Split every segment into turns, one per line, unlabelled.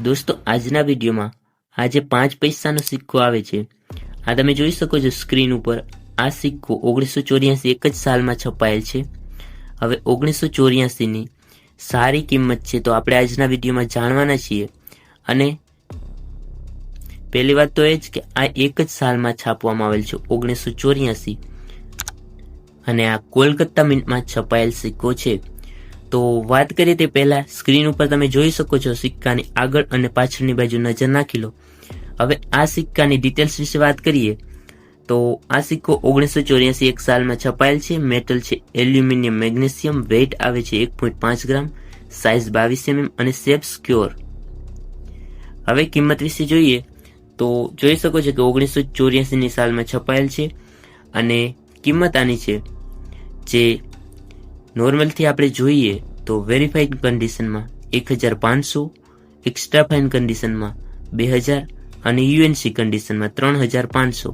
દોસ્તો આજના વિડીયોમાં આ જે 5 પૈસાનો સિક્કો આવે છે, આ તમે જોઈ શકો છો સ્ક્રીન ઉપર. આ સિક્કો 1984 એક જ સાલમાં છપાયેલ છે. હવે 1984ની સારી કિંમત છે તો આપણે આજના વિડીયોમાં જાણવાના છીએ. અને પહેલી વાત તો એ જ કે આ એક જ સાલમાં છાપવામાં આવેલ છે 1984, અને આ કોલકાતા મિન્ટમાં છપાયેલ સિક્કો છે. તો વાત કરીએ તે પહેલા સ્ક્રીન ઉપર તમે જોઈ શકો છો સિક્કાની આગળ અને પાછળની બાજુ નજર નાખી લો. હવે આ સિક્કાની ડિટેલ્સ વિશે વાત કરીએ તો આ સિક્કો 1984 એક સાલમાં છપાયેલ છે. મેટલ છે એલ્યુમિનિયમ મેગ્નેશિયમ, વેઇટ આવે છે 1.5 ગ્રામ, સાઇઝ 22 mm અને શેપ સ્ક્યોર. હવે કિંમત વિશે જોઈએ તો જોઈ શકો છો કે 1984ની સાલમાં છપાયેલ છે અને કિંમત આની છે જે નોર્મલથી આપણે જોઈએ તો વેરીફાઈડ કન્ડિશનમાં 1500, એક્સ્ટ્રા ફાઇન કન્ડિશનમાં 2000 અને યુએનસી કન્ડિશનમાં 3500.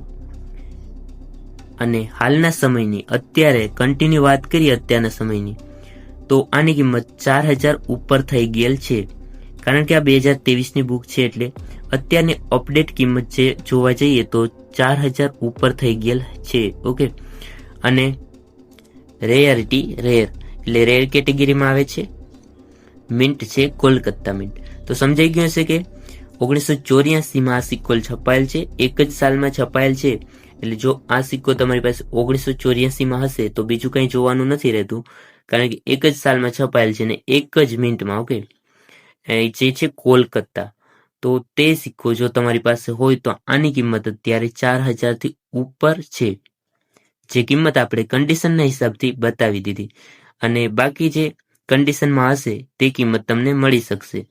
અને હાલના સમયની અત્યારે કન્ટિન્યુ વાત કરીએ અત્યારના સમયની તો આની કિંમત 4000 ઉપર થઈ ગયેલ છે. કારણ કે આ 2023ની બુક છે એટલે અત્યારની અપડેટ કિંમત જે જોવા જઈએ તો 4000 ઉપર થઈ ગયેલ છે. ઓકે. અને રેયરિટી રેર એટલે રેર કેટેગરીમાં આવે છે. મિન્ટ છે કોલકાતા મિન્ટ. તો સમજાઈ ગયું હશે કે 1984માં આ સિક્કો છપાયેલ છે, એક જ સાલમાં છપાયેલ છે. એટલે જો આ સિક્કો તમારી પાસે 1984માં હશે તો બીજું કંઈ જોવાનું નથી રહેતું, કારણ કે એક જ સાલમાં છપાયેલ છે ને એક જ મિન્ટમાં. ઓકે, જે છે કોલકાતા. તો તે સિક્કો જો તમારી પાસે હોય તો આની કિંમત અત્યારે 4000થી ઉપર છે, જે કિંમત આપણે કન્ડિશનના હિસાબથી બતાવી દીધી. અને બાકી જે કન્ડિશનમાં હશે તે કિંમત તમને મળી શકશે.